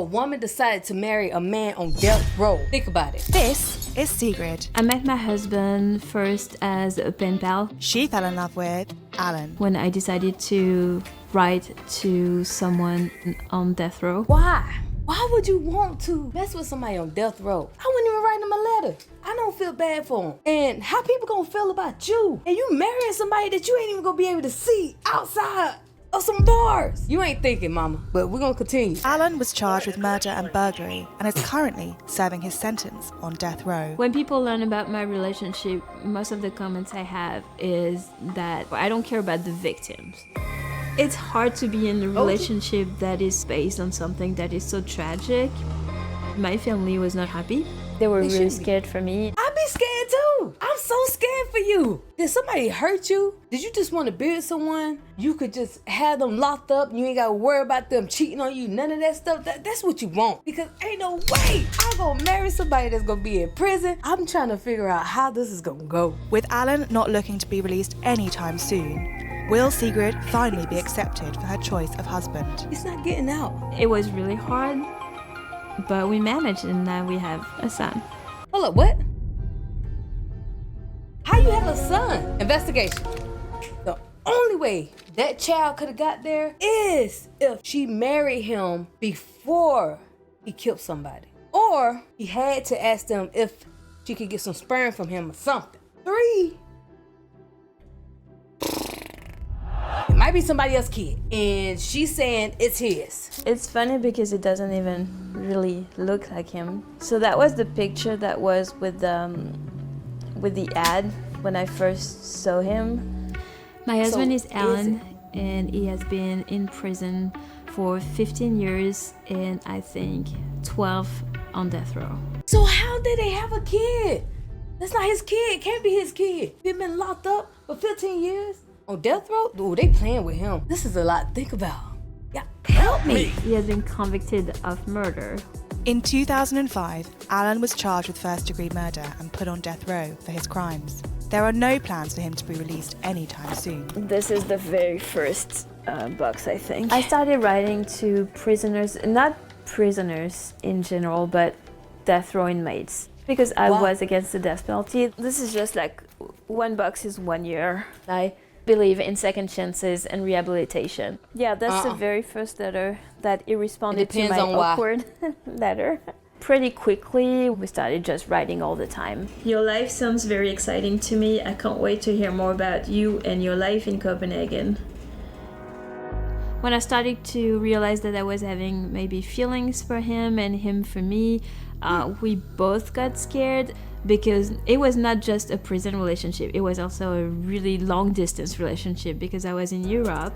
A woman decided to marry a man on death row. Think about it. This is Sigrid. I met my husband first as a pen pal. She fell in love with Alan. When I decided to write to someone on death row. Why? Why would you want to mess with somebody on death row? I wouldn't even write them a letter. I don't feel bad for them. And how people gonna feel about you? And you marrying somebody that you ain't even gonna be able to see outside of some bars. You ain't thinking, mama, but we're gonna continue. Alan was charged with murder and burglary and is currently serving his sentence on death row. When people learn about my relationship, most of the comments I have is that I don't care about the victims. It's hard to be in a relationship that is based on something that is so tragic. My family was not happy. They were really scared for me. I'd be scared too. I'm so scared for you. Did somebody hurt you? Did you just want to be with someone? You could just have them locked up and you ain't got to worry about them cheating on you. None of that stuff. That's what you want. Because ain't no way I'm going to marry somebody that's going to be in prison. I'm trying to figure out how this is going to go. With Alan not looking to be released anytime soon, will Sigrid finally be accepted for her choice of husband? It's not getting out. It was really hard, but we managed and now we have a son. Hold up, what? How you have a son? Investigation. The only way that child could have got there is if she married him before he killed somebody. Or he had to ask them if she could get some sperm from him or something. 3, it might be somebody else's kid, and she's saying it's his. It's funny because it doesn't even really look like him. So that was the picture that was with the ad when I first saw him. My husband is Alan, and he has been in prison for 15 years and I think 12 on death row. So how did they have a kid? That's not his kid. It can't be his kid. He's been locked up for 15 years. On death row? Ooh, they playing with him. This is a lot to think about. Yeah, help me. He has been convicted of murder. In 2005, Alan was charged with first-degree murder and put on death row for his crimes. There are no plans for him to be released anytime soon. This is the very first box, I think. I started writing to prisoners, not prisoners in general, but death row inmates, because I was against the death penalty. This is just like one box is 1 year. I believe in second chances and rehabilitation. Yeah, that's the very first letter that he responded to my awkward letter. Pretty quickly, we started just writing all the time. Your life sounds very exciting to me. I can't wait to hear more about you and your life in Copenhagen. When I started to realize that I was having maybe feelings for him and him for me, we both got scared because it was not just a prison relationship. It was also a really long distance relationship because I was in Europe.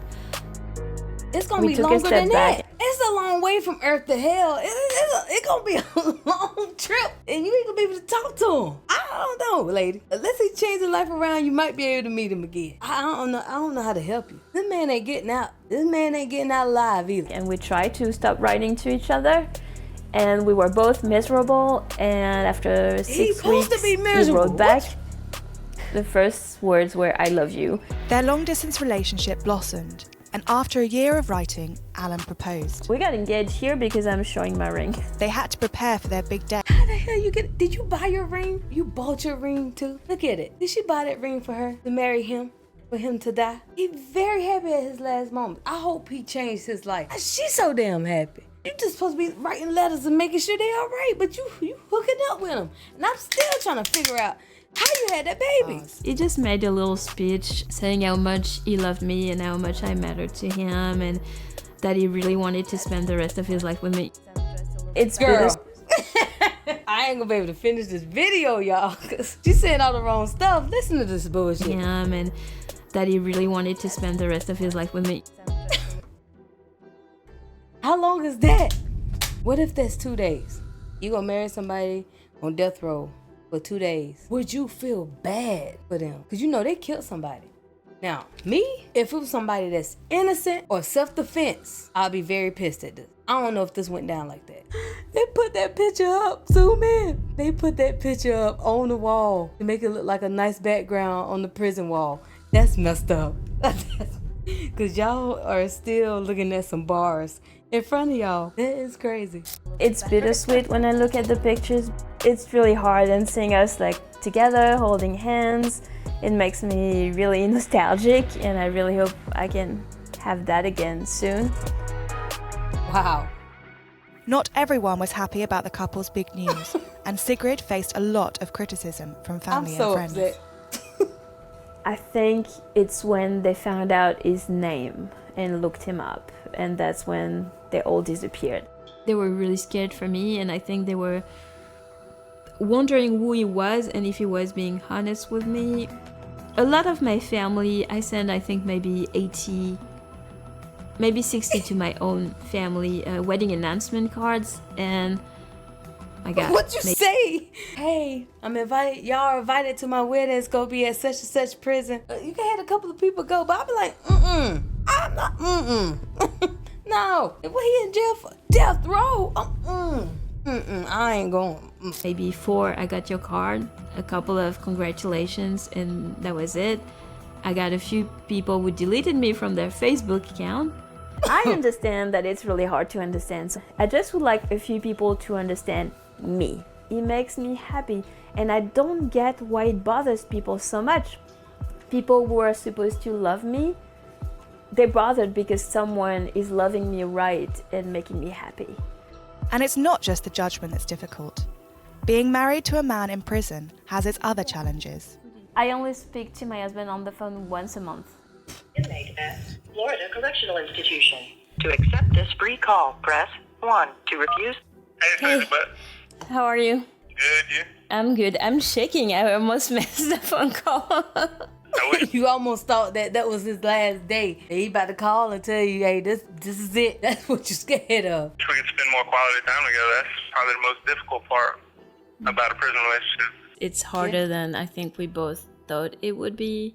It's gonna be longer than that. It's a long way from Earth to hell. It's gonna be a long trip, and you ain't gonna be able to talk to him. I don't know, lady. Unless he changes life around, you might be able to meet him again. I don't know how to help you. This man ain't getting out. This man ain't getting out alive either. And we tried to stop writing to each other, and we were both miserable. And after 6 weeks, we wrote back. The first words were, "I love you." Their long-distance relationship blossomed. And after a year of writing, Alan proposed. We got engaged here because I'm showing my ring. They had to prepare for their big day. How the hell you get it? Did you buy your ring? You bought your ring too? Look at it. Did she buy that ring for her to marry him? For him to die? He's very happy at his last moment. I hope he changed his life. She's so damn happy. You just supposed to be writing letters and making sure they're all right, but you hooking up with them. And I'm still trying to figure out how you had that baby. He just made a little speech saying how much he loved me and how much I mattered to him and that he really wanted to spend the rest of his life with me. It's girl. I ain't gonna be able to finish this video, y'all, because she's saying all the wrong stuff. Listen to this bullshit. And that he really wanted to spend the rest of his life with me. How long is that? What if that's 2 days? You gonna marry somebody on death row for 2 days? Would you feel bad for them? Because you know they killed somebody. Now, me, if it was somebody that's innocent or self-defense, I'll be very pissed at this. I don't know if this went down like that. They put that picture up, zoom in. They put that picture up on the wall to make it look like a nice background on the prison wall. That's messed up. Because y'all are still looking at some bars in front of y'all. That is crazy. It's bittersweet when I look at the pictures. It's really hard, and seeing us like together, holding hands, it makes me really nostalgic, and I really hope I can have that again soon. Wow. Not everyone was happy about the couple's big news, and Sigrid faced a lot of criticism from family and friends. Upset. I think it's when they found out his name and looked him up, and that's when they all disappeared. They were really scared for me, and I think they were wondering who he was and if he was being honest with me. A lot of my family, I sent I think maybe 80, maybe 60 to my own family wedding announcement cards, and I got... What'd you say? Hey, I'm invited. Y'all are invited to my wedding. It's gonna be at such and such prison. You can have a couple of people go, but I'll be like, I'm not, No. What he in jail for? Death row? I ain't going. Maybe 4, I got your card, a couple of congratulations, and that was it. I got a few people who deleted me from their Facebook account. I understand that it's really hard to understand. So I just would like a few people to understand me. It makes me happy, and I don't get why it bothers people so much. People who are supposed to love me, they're bothered because someone is loving me right and making me happy. And it's not just the judgment that's difficult. Being married to a man in prison has its other challenges. I only speak to my husband on the phone once a month. Inmate at Florida Correctional Institution. To accept this free call, press 1. To refuse... Hey, how are you? Good, you? I'm good. I'm shaking. I almost missed the phone call. You almost thought that was his last day. He about to call and tell you, hey, this is it. That's what you're scared of. We could spend more quality time together. That's probably the most difficult part about a prison relationship. It's harder than I think we both thought it would be.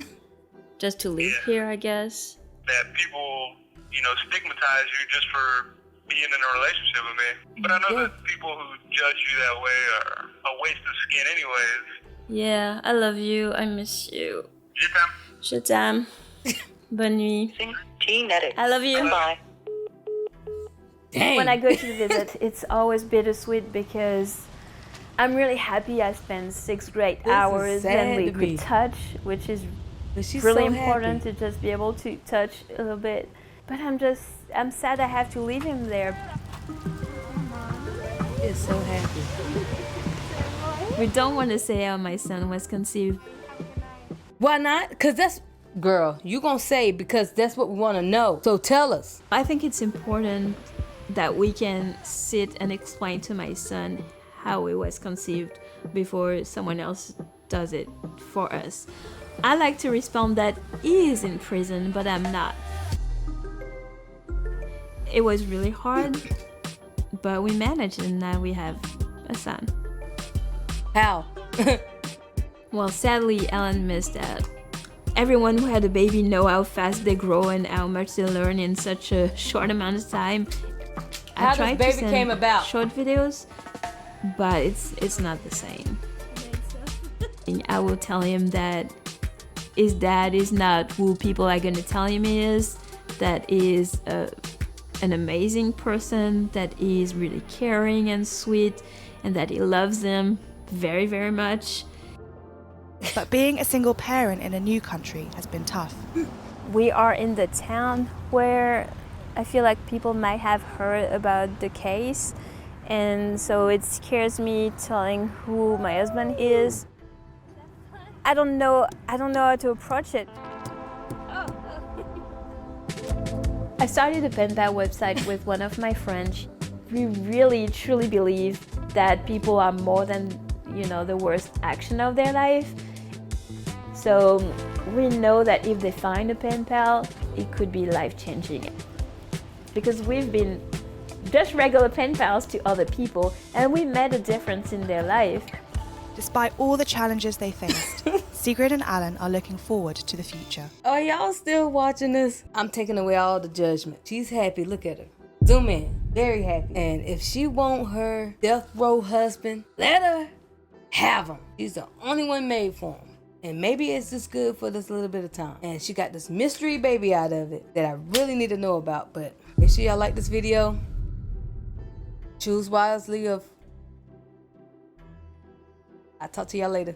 Just to live here, I guess. That people, stigmatize you just for being in a relationship with me. But I know that people who judge you that way are a waste of skin anyways. Yeah, I love you. I miss you. Je t'aime. Bonne nuit. I love you. Bye. Dang. When I go to visit, it's always bittersweet because I'm really happy I spent 6 great hours and we could touch, which is really important to just be able to touch a little bit. But I'm sad I have to leave him there. He's so happy. We don't want to say how my son was conceived. Why not? Because that's, girl, you gonna say because that's what we want to know. So tell us. I think it's important that we can sit and explain to my son how it was conceived before someone else does it for us. I like to respond that he is in prison, but I'm not. It was really hard, but we managed, and now we have a son. How? Well, sadly, Alan missed that. Everyone who had a baby know how fast they grow and how much they learn in such a short amount of time. How this baby came about? Short videos, but it's not the same. I will tell him that his dad is not who people are gonna tell him he is. That is an amazing person. That is really caring and sweet, and that he loves them very, very much. But being a single parent in a new country has been tough. We are in the town where I feel like people might have heard about the case, and so it scares me telling who my husband is. I don't know how to approach it. I started a pen pal website with one of my friends. We really truly believe that people are more than the worst action of their life. So we know that if they find a pen pal, it could be life-changing. Because we've been just regular pen pals to other people, and we made a difference in their life. Despite all the challenges they faced, Sigrid and Alan are looking forward to the future. Are y'all still watching this? I'm taking away all the judgment. She's happy. Look at her. Zoom in. Very happy. And if she want her death row husband, let her have him. She's the only one made for him. And maybe it's just good for this little bit of time. And she got this mystery baby out of it that I really need to know about, but Make sure y'all like this video. Choose wisely. I'll talk to y'all later.